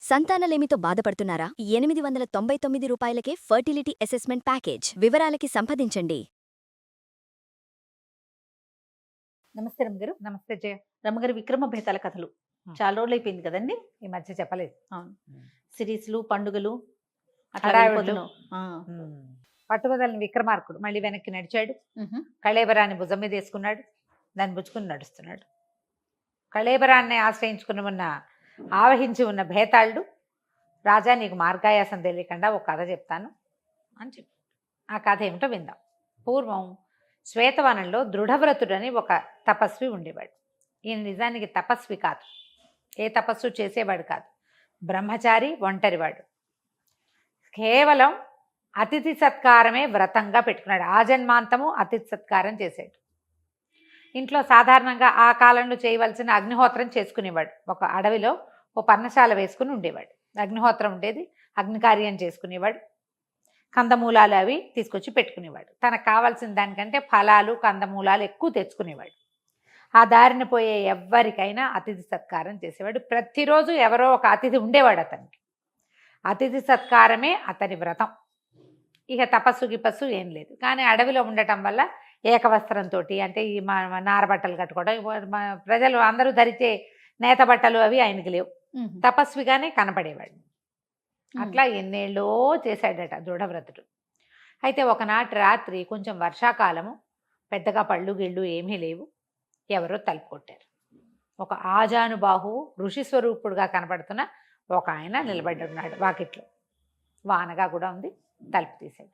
సంతానలేమితో బాధపడుతున్నారా? 899 రూపాయలకే fertility assessment package. వివరాలకి సంప్రదించండి. నమస్తే రమ్మగారు. నమస్తే జయ. రమ్మగారు, విక్రమ భేతాల కథలు చాలా రోజులు అయిపోయింది కదండి. ఈ మధ్య చెప్పలేదు. అవును, సిరీస్లు, పండుగలు అట్లా హడావిడులు. వెళ్ళిపోతున్నాం. ఆ. పట్టుబదలని విక్రమార్కుడు మళ్ళీ వెనక్కి నడిచాడు. కళేబరాన్ని భుజం మీద వేసుకున్నాడు, దాన్ని పుచ్చుకుని నడుస్తున్నాడు. కళేబరాన్ని ఆశ్రయించుకుని ఉన్న ఆవహించి ఉన్న భేతాళుడు, రాజా నీకు మార్గాయాసం తెలియకుండా ఒక కథ చెప్తాను అని చెప్పి ఆ కథ ఏమిటో విందాం. పూర్వం శ్వేతవనంలో దృఢవ్రతుడని ఒక తపస్వి ఉండేవాడు. ఈయన నిజానికి తపస్వి కాదు, ఏ తపస్సు చేసేవాడు కాదు, బ్రహ్మచారి, ఒంటరివాడు. కేవలం అతిథి సత్కారమే వ్రతంగా పెట్టుకున్నాడు. ఆజన్మాంతము అతిథి సత్కారం చేసాడు. ఇంట్లో సాధారణంగా ఆ కాలంలో చేయవలసిన అగ్నిహోత్రం చేసుకునేవాడు. ఒక అడవిలో ఓ పర్ణశాల వేసుకుని ఉండేవాడు. అగ్నిహోత్రం ఉండేది, అగ్నికార్యం చేసుకునేవాడు. కందమూలాలు అవి తీసుకొచ్చి పెట్టుకునేవాడు. తనకు కావాల్సిన దానికంటే ఫలాలు, కందమూలాలు ఎక్కువ తెచ్చుకునేవాడు. ఆ దారిన పోయే ఎవ్వరికైనా అతిథి సత్కారం చేసేవాడు. ప్రతిరోజు ఎవరో ఒక అతిథి ఉండేవాడు అతనికి. అతిథి సత్కారమే అతని వ్రతం. ఇక తపస్సు గిపస్సు ఏం లేదు. కానీ అడవిలో ఉండటం వల్ల ఏకవస్త్రంతో, అంటే ఈ నార బట్టలు కట్టుకోవడం, ప్రజలు అందరూ ధరిచే నేత బట్టలు అవి ఆయనకి లేవు. తపస్విగానే కనపడేవాడు. అట్లా ఎన్నేళ్ళో చేశాడట దృఢవ్రతుడు. అయితే ఒకనాటి రాత్రి కొంచెం వర్షాకాలము, పెద్దగా పళ్ళు గిళ్ళు ఏమీ లేవు. ఎవరో తలుపు కొట్టారు. ఒక ఆజానుబాహు ఋషి స్వరూపుడుగా కనపడుతున్న ఒక ఆయన నిలబడి ఉన్నాడు వాకిట్లో. వానగా కూడా ఉంది. తలుపు తీశాడు.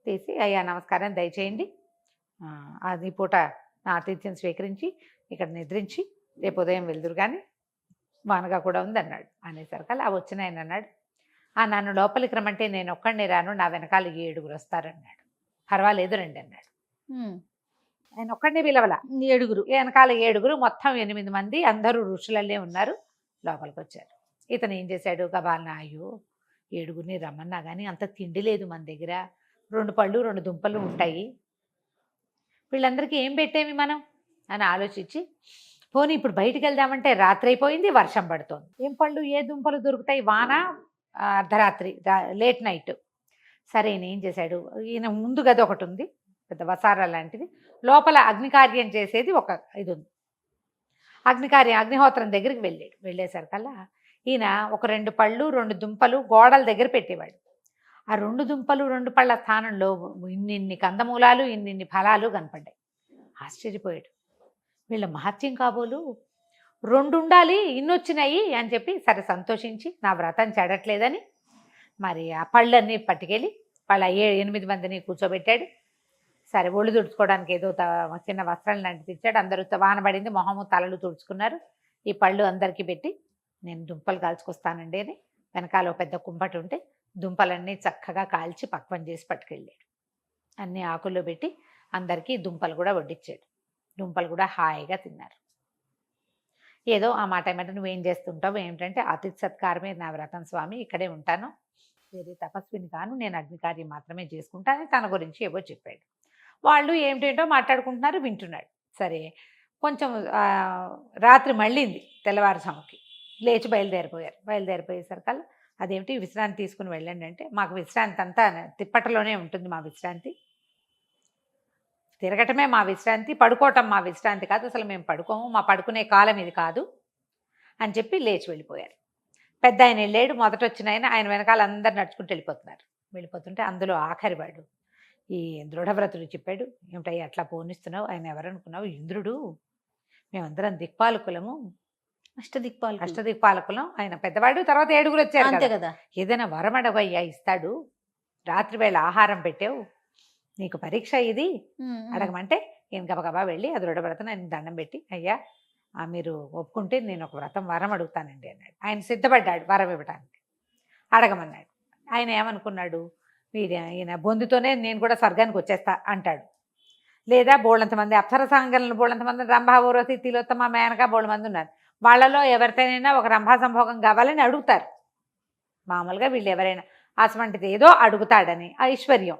తీసి అయ్యా నమస్కారం, దయచేయండి, అది పూట నా ఆతిథ్యం స్వీకరించి ఇక్కడ నిద్రించి రేపు ఉదయం వెళ్దురు కానీ వానగా కూడా ఉంది అన్నాడు. అనేసరికి అలా వచ్చిన ఆయన అన్నాడు, నన్ను లోపలికి రమ్మంటే నేను ఒక్కడిని రాను, నా వెనకాల 7 వస్తారన్నాడు. పర్వాలేదు రండి అన్నాడు. ఆయన ఒక్కడినే పిలవల, 7 వెనకాల 7, మొత్తం 8 మంది, అందరూ ఋషులల్లే ఉన్నారు. లోపలికి వచ్చారు. ఇతను ఏం చేశాడు, గబాలన అయ్యో 7 రమ్మన్నా కానీ అంత తిండి లేదు మన దగ్గర, 2 పళ్ళు 2 దుంపలు ఉంటాయి, వీళ్ళందరికీ ఏం పెట్టేమి మనం అని ఆలోచించి, పోనీ ఇప్పుడు బయటికి వెళ్దామంటే రాత్రి అయిపోయింది, వర్షం పడుతోంది, ఏం పళ్ళు ఏ దుంపలు దొరుకుతాయి, వాన, అర్ధరాత్రి, లేట్ నైట్. సరే ఈయన ఏం చేశాడు, ఈయన ముందు గది ఒకటి ఉంది, పెద్ద వసారా లాంటిది, లోపల అగ్నికార్యం చేసేది ఒక ఇది ఉంది. అగ్నిహోత్రం దగ్గరికి వెళ్ళాడు. వెళ్ళేసరికల్లా ఈయన ఒక 2 పళ్ళు 2 దుంపలు గోడల దగ్గర పెట్టేవాడు. ఆ 2 దుంపలు 2 పళ్ళ స్థానంలో ఇన్నిన్ని కందమూలాలు, ఇన్నిన్ని ఫలాలు కనపడ్డాయి. ఆశ్చర్యపోయాడు. వీళ్ళ మహత్యం కాబోలు, 2 ఉండాలి, ఇన్నొచ్చినాయి అని చెప్పి సరే సంతోషించి, నా వ్రతం చెడట్లేదని మరి ఆ పళ్ళన్నీ పట్టుకెళ్ళి వాళ్ళ 8 మందిని కూర్చోబెట్టాడు. సరే ఒళ్ళు తుడుచుకోవడానికి ఏదో చిన్న వస్త్రం లాంటిది ఇచ్చాడు. అందరూ వానబడింది, మొహము తలలు తుడుచుకున్నారు. ఈ పళ్ళు అందరికీ పెట్టి, నేను దుంపలు కాల్చుకొస్తానండి అని వెనకాల పెద్ద కుంపటి ఉంటే దుంపలన్నీ చక్కగా కాల్చి పక్వం చేసి పట్టుకెళ్ళాడు. అన్నీ ఆకుల్లో పెట్టి అందరికీ దుంపలు కూడా వడ్డించాడు. దుంపలు కూడా హాయిగా తిన్నారు. ఏదో ఆ మాట ఏమంటే, నువ్వేం చేస్తుంటావు ఏమిటంటే, అతిథి సత్కారమే నా వ్రతం స్వామి, ఇక్కడే ఉంటాను, వేరే తపస్విని కాను, నేను అగ్నికార్యం మాత్రమే చేసుకుంటానని తన గురించి ఏవో చెప్పాడు. వాళ్ళు ఏమిటేంటో మాట్లాడుకుంటున్నారు, వింటున్నాడు. సరే కొంచెం రాత్రి మళ్ళీంది, తెల్లవారుజాముకి లేచి బయలుదేరిపోయేసరికల్లా అదేమిటి విశ్రాంతి తీసుకుని వెళ్ళండి అంటే, మాకు విశ్రాంతి అంతా తిప్పటలోనే ఉంటుంది, మా విశ్రాంతి తిరగటమే మా విశ్రాంతి, పడుకోవటం మా విశ్రాంతి కాదు, అసలు మేము పడుకోము, మా పడుకునే కాలం ఇది కాదు అని చెప్పి లేచి వెళ్ళిపోయారు. పెద్ద ఆయన వెళ్ళాడు. మొదట వచ్చిన ఆయన వెనకాల అందరు నడుచుకుంటూ వెళ్ళిపోతుంటే అందులో ఆఖరివాడు ఈ దృఢవ్రతుడు చెప్పాడు, ఏమిటయ్యా అట్లా పోనిస్తున్నావు, ఆయన ఎవరనుకున్నావు, ఇంద్రుడు, మేమందరం దిక్పాలకులము, అష్టదిక్పాలకులం, ఆయన పెద్దవాడు. తర్వాత 7 వచ్చారు అంతే కదా, ఏదైనా వరమడవయ్యా ఇస్తాడు, రాత్రి వేళ ఆహారం పెట్టావు, నీకు పరీక్ష ఇది అడగమంటే ఈయన గబగబా వెళ్ళి ఆ దృఢవ్రతను ఆయన దండం పెట్టి, అయ్యా మీరు ఒప్పుకుంటే నేను ఒక వరం అడుగుతానండి అన్నాడు. ఆయన సిద్ధపడ్డాడు వరం ఇవ్వడానికి. అడగమన్నాడు. ఆయన ఏమనుకున్నాడు, ఈయన బొందుతోనే నేను కూడా స్వర్గానికి వచ్చేస్తా అంటాడు, లేదా బోళ్ళంతమంది అప్సరసాంగలను, బోళ్ళంతమంది రంభా, ఊర్వశి, తిలోత్తమ, మేనక బోళ్ళమంది ఉన్నారు, వాళ్ళలో ఎవరితోనైనా ఒక రంభా సంభోగం కావాలని అడుగుతారు మామూలుగా. వీళ్ళు ఎవరైనా అటువంటిది ఏదో అడుగుతాడని ఐశ్వర్యం,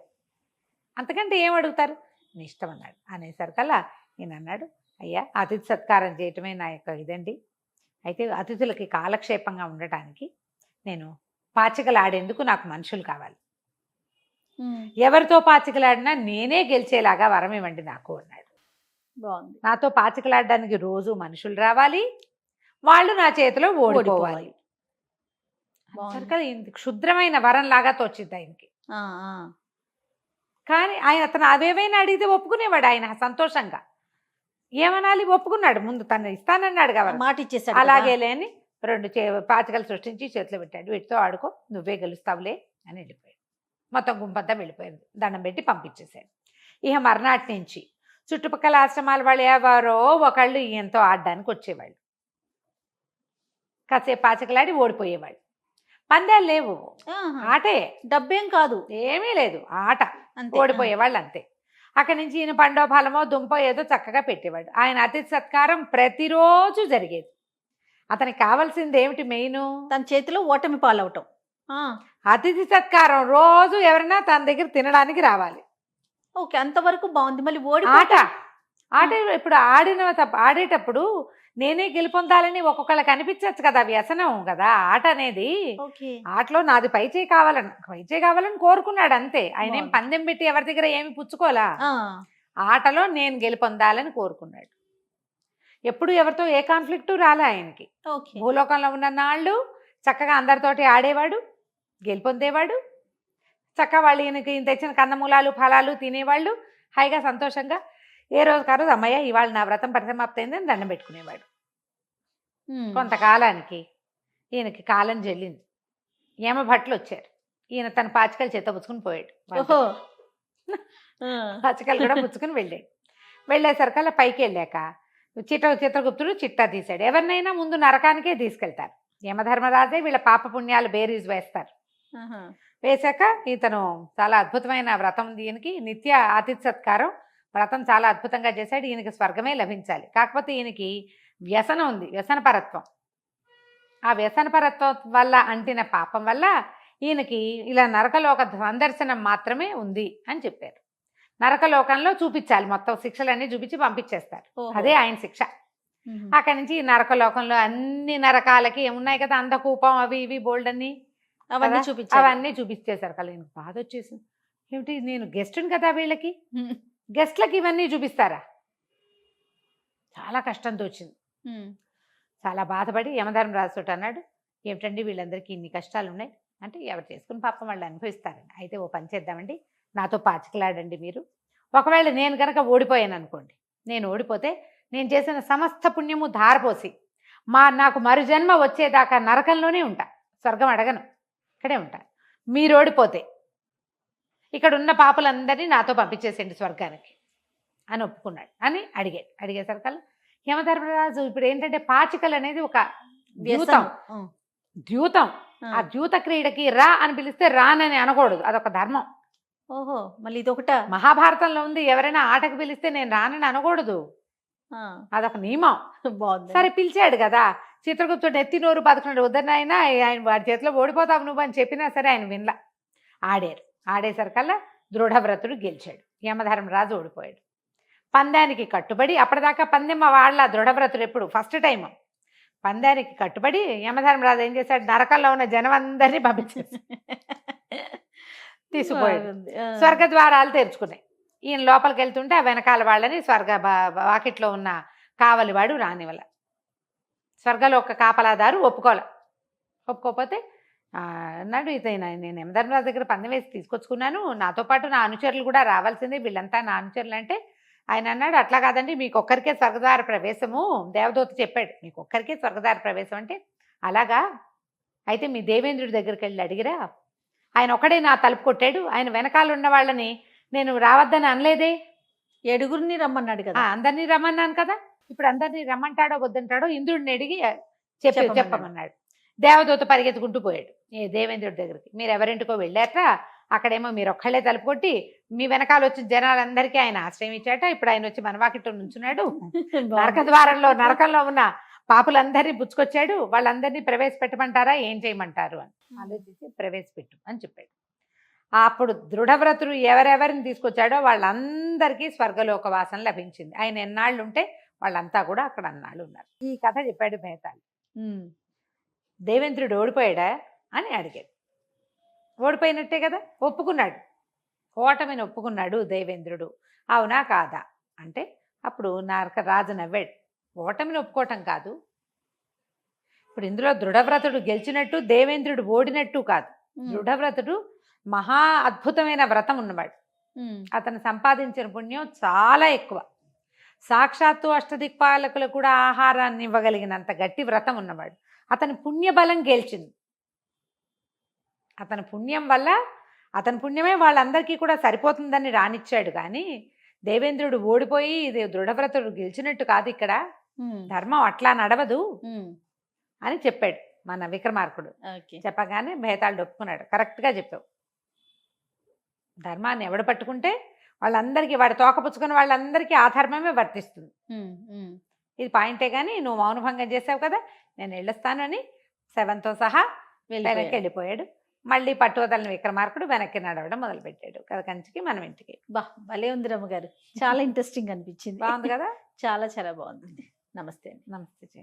అంతకంటే ఏం అడుగుతారు, నీ ఇష్టం అన్నాడు. అనేసరికల్లా ఈయన అన్నాడు, అయ్యా అతిథి సత్కారం చేయటమే నా యొక్క ఇదండి, అయితే అతిథులకి కాలక్షేపంగా ఉండటానికి నేను పాచికలాడేందుకు నాకు మనుషులు కావాలి, ఎవరితో పాచికలాడినా నేనే గెలిచేలాగా వరం ఇవ్వండి నాకు అన్నాడు. బాగుంది. నాతో పాచికలాడడానికి రోజు మనుషులు రావాలి, వాళ్ళు నా చేతిలో ఓడిపోవాలి. బాగుంది. సరికదా ఇంత క్షుద్రమైన వరం లాగా తోచింది ఆయనకి. ఆ, ఆ. కానీ అతను అవేవైనా అడిగితే ఒప్పుకునేవాడు ఆయన సంతోషంగా. ఏమనాలి, ఒప్పుకున్నాడు. ముందు తను ఇస్తానన్నాడు కాబట్టి మాట ఇచ్చేసాడు అలాగే లేని 2 పాచికలు సృష్టించి చేతిలో పెట్టాడు. వీటితో ఆడుకో, నువ్వే గెలుస్తావులే అని వెళ్ళిపోయాడు. మొత్తం గుంపంతా వెళ్ళిపోయింది. దండం పెట్టి పంపించేశాడు. ఇక మర్నాటి నుంచి చుట్టుపక్కల ఆశ్రమాల వాళ్ళు ఎవరో ఒకళ్ళు ఈయనతో ఆడడానికి వచ్చేవాళ్ళు. కాసేపు పాచికలాడి ఓడిపోయేవాళ్ళు. పందాలు లేవు, ఆహా. ఆటే, డబ్బేం కాదు, ఏమీ లేదు, ఆట. అంతే. ఓడిపోయేవాళ్ళు అంతే. అక్కడి నుంచి ఈయన పండో ఫలమో దుంపో ఏదో చక్కగా పెట్టేవాడు. ఆయన అతిథి సత్కారం ప్రతిరోజు జరిగేది. అతనికి కావాల్సింది ఏమిటి మెయిన్? తన చేతిలో ఓటమి పాలవటం. అతిథి సత్కారం. రోజు ఎవరైనా తన దగ్గర తినడానికి రావాలి. ఓకే, అంతవరకు బాగుంది. మళ్ళీ ఆట ఆట ఇప్పుడు ఆడేటప్పుడు నేనే గెలుపొందాలని ఒక్కొక్కళ్ళకి అనిపించచ్చు కదా, వ్యసనం కదా ఆట అనేది. ఓకే. ఆటలో నాది పై చేయి కావాలని కోరుకున్నాడు అంతే. ఆయన ఏం పందెం పెట్టి ఎవరి దగ్గర ఏమి పుచ్చుకోలా. ఆటలో నేను గెలుపొందాలని కోరుకున్నాడు. ఎప్పుడు ఎవరితో ఏ కాన్ఫ్లిక్టు రాలే ఆయనకి. ఓకే. భూలోకంలో ఉన్న నాళ్ళు చక్కగా అందరితోటి ఆడేవాడు, గెలుపొందేవాడు. చక్కగా వాళ్ళు ఈయనకి తెచ్చిన కందమూలాలు ఫలాలు తినేవాళ్ళు, హాయిగా సంతోషంగా. ఏ రోజు కారోజు అమ్మయ్య ఇవాళ నా వ్రతం పరిసమాప్తయింది అని దండం పెట్టుకునేవాడు. కొంతకాలానికి ఈయనకి కాలం చెల్లింది. యమభట్లు వచ్చారు. ఈయన తన పాచికలు చేత పుచ్చుకుని పోయాడు. పాచికలు కూడా పుచ్చుకుని వెళ్ళాడు. వెళ్ళేసరికల్లా పైకి వెళ్ళాక చిత్రగుప్తుడు చిట్టా తీశాడు. ఎవరినైనా ముందు నరకానికే తీసుకెళ్తారు. యమధర్మరాజే వీళ్ళ పాప పుణ్యాలు బేరీజ్ వేస్తారు. వేశాక ఇతను చాలా అద్భుతమైన వ్రతం ఉంది ఈయనకి, నిత్య ఆతిథ్య సత్కారం వ్రతం చాలా అద్భుతంగా చేశాడు. ఈయనకి స్వర్గమే లభించాలి. కాకపోతే ఈయనకి వ్యసనం ఉంది, వ్యసనపరత్వం. ఆ వ్యసనపరత్వం వల్ల అంటిన పాపం వల్ల ఈయనకి ఇలా నరకలోక సందర్శనం మాత్రమే ఉంది అని చెప్పారు. నరకలోకంలో చూపించాలి, మొత్తం శిక్షలన్నీ చూపించి పంపించేస్తారు. అదే ఆయన శిక్ష. అక్కడి నుంచి ఈ నరకలోకంలో అన్ని నరకాలకి ఉన్నాయి కదా, అంధకూపం అవి ఇవి బోల్డ్ అన్ని అవన్నీ చూపించేశారు. కదా ఈయనకు బాధ వచ్చేసింది. ఏమిటి, నేను గెస్ట్ని కదా, వీళ్ళకి గెస్ట్లకి ఇవన్నీ చూపిస్తారా? చాలా కష్టంతో వచ్చింది. చాలా బాధపడి యమధర్మరాజు తోటి అన్నాడు, ఏమిటండి వీళ్ళందరికీ ఇన్ని కష్టాలు ఉన్నాయి అంటే, ఎవరు చేసుకుని పాపం వాళ్ళు అనుభవిస్తారండి. అయితే ఓ పని చేద్దామండి, నాతో పాచికలాడండి మీరు. ఒకవేళ నేను కనుక ఓడిపోయాను అనుకోండి, నేను ఓడిపోతే నేను చేసిన సమస్త పుణ్యము ధారపోసి నాకు మరు జన్మ వచ్చేదాకా నరకంలోనే ఉంటా, స్వర్గం అడగను, ఇక్కడే ఉంటా. మీరు ఓడిపోతే ఇక్కడ ఉన్న పాపలందరినీ నాతో పంపించేసేయండి స్వర్గానికి అని ఒప్పుకున్నాడు. అని అడిగేసరికల్లా యమధర్మరాజు ఇప్పుడు ఏంటంటే పాచికలు అనేది ఒక ద్యూతం. ఆ ద్యూత క్రీడకి రా అని పిలిస్తే రానని అనకూడదు, అదొక ధర్మం. ఓహో, మళ్ళీ ఇదొకట మహాభారతంలో ఉంది. ఎవరైనా ఆటకు పిలిస్తే నేను రానని అనకూడదు, అదొక నియమం. బాగుంది. సరే పిలిచాడు కదా, చిత్రగుప్తుడు ఎత్తి నోరు బతుకున్నాడు. వద్దనైనా ఆయన వాడి చేతిలో ఓడిపోతావు నువ్వు అని చెప్పినా సరే ఆయన వినలా. ఆడేసరికల్లా దృఢవ్రతుడు గెలిచాడు. యమధర్మరాజు ఓడిపోయాడు. పందానికి కట్టుబడి, అప్పటిదాకా పందెం వాళ్ళ దృఢవ్రతుడు ఎప్పుడు ఫస్ట్ టైం పందానికి కట్టుబడి యమధర్మరాజు ఏం చేశాడు, నరకంలో ఉన్న జనం అందరినీ పంపించేసి తీసుకుపోయాడు. స్వర్గద్వారాలు తెరుచుకున్నాయి. ఈయన లోపలికి వెళ్తుంటే ఆ వెనకాల వాళ్ళని వాకిట్లో ఉన్న కావలివాడు రానివల. స్వర్గలోక కాపలాదారు ఒప్పుకోకపోతే అన్నాడు, ఇతను నేను యమధర్మరాజు దగ్గర పందెం వేసి తీసుకొచ్చుకున్నాను, నాతో పాటు నా అనుచరులు కూడా రావాల్సిందే, వీళ్ళంతా నా అనుచరులు అంటే ఆయన అన్నాడు, అట్లా కాదండి మీకు ఒక్కరికే స్వర్గద్వార ప్రవేశము, దేవదూత చెప్పాడు మీకు ఒక్కరికే స్వర్గద్వార ప్రవేశం అంటే. అలాగా, అయితే మీ దేవేంద్రుడి దగ్గరికి వెళ్ళి అడిగిరా, ఆయన ఒక్కడే నా తలుపు కొట్టాడు, ఆయన వెనకాల ఉన్న వాళ్ళని నేను రావద్దని అనలేదే, 7గురిని రమ్మన్నాడు కదా. అందరినీ రమ్మన్నాను కదా, ఇప్పుడు అందరినీ రమ్మంటాడో వద్దంటాడో ఇంద్రుడిని అడిగి చెప్పమన్నాడు. దేవదూత పరిగెత్తుకుంటూ పోయాడు దేవేంద్రుడి దగ్గరికి. మీరు ఎవరింటికో వెళ్ళారట, అక్కడేమో మీరు ఒక్కళ్ళే తలుపు కొట్టి మీ వెనకాల వచ్చిన జనాలందరికీ ఆయన ఆశ్రయం ఇచ్చాట, ఇప్పుడు ఆయన వచ్చి మనవాకిట్లో నుంచున్నాడు, నరకంలో ఉన్న పాపులందరినీ పుచ్చుకొచ్చాడు, వాళ్ళందరినీ ప్రవేశపెట్టమంటారా ఏం చేయమంటారు అని ఆలోచించి ప్రవేశపెట్టు అని చెప్పాడు. అప్పుడు దృఢవ్రతుడు ఎవరెవరిని తీసుకొచ్చాడో వాళ్ళందరికీ స్వర్గలోక వాసన లభించింది. ఆయన ఎన్నాళ్ళు ఉంటే వాళ్ళంతా కూడా అక్కడ అన్నాళ్ళు ఉన్నారు. ఈ కథ చెప్పాడు భేతాళి. దేవేంద్రుడు ఓడిపోయాడా, అని అడిగాడు. ఓడిపోయినట్టే కదా, ఒప్పుకున్నాడు, ఓటమిని ఒప్పుకున్నాడు దేవేంద్రుడు. అవునా కాదా అంటే అప్పుడు రాజు నవ్వాడు. ఓటమిని ఒప్పుకోవటం కాదు, ఇప్పుడు ఇందులో దృఢవ్రతుడు గెలిచినట్టు దేవేంద్రుడు ఓడినట్టు కాదు. దృఢవ్రతుడు మహా అద్భుతమైన వ్రతం ఉన్నవాడు. అతను సంపాదించిన పుణ్యం చాలా ఎక్కువ. సాక్షాత్తు అష్టదిక్పాలకులు కూడా ఆహారాన్ని ఇవ్వగలిగినంత గట్టి వ్రతం ఉన్నవాడు. అతని పుణ్యబలం గెలిచింది. అతని పుణ్యం వల్ల, అతని పుణ్యమే వాళ్ళందరికీ కూడా సరిపోతుందని రానిచ్చాడు. కానీ దేవేంద్రుడు ఓడిపోయి ఇది దృఢవ్రతుడు గెలిచినట్టు కాదు, ఇక్కడ ధర్మం అట్లా నడవదు అని చెప్పాడు మన విక్రమార్కుడు. చెప్పగానే భేతాళుడు ఒప్పుకున్నాడు. కరెక్ట్గా చెప్పావు, ధర్మాన్ని ఎవడు పట్టుకుంటే వాళ్ళందరికీ, వాడు తోకపుచ్చుకుని వాళ్ళందరికీ ఆ ధర్మమే వర్తిస్తుంది. ఇది పాయింటే కానీ నువ్వు మౌనభంగం చేసావు కదా, నేను వెళ్ళొస్తానని శవంతో సహా వెనక్కి వెళ్ళిపోయాడు. మళ్ళీ పట్టువదలని విక్రమార్కుడు వెనక్కి నడవడం మొదలుపెట్టాడు. కథ కంచికి మనం ఇంటికి. భలే ఉంది రమ్మగారు, చాలా ఇంట్రెస్టింగ్ అనిపించింది. బాగుంది కదా, చాలా చాలా బాగుంది. నమస్తే. నమస్తే.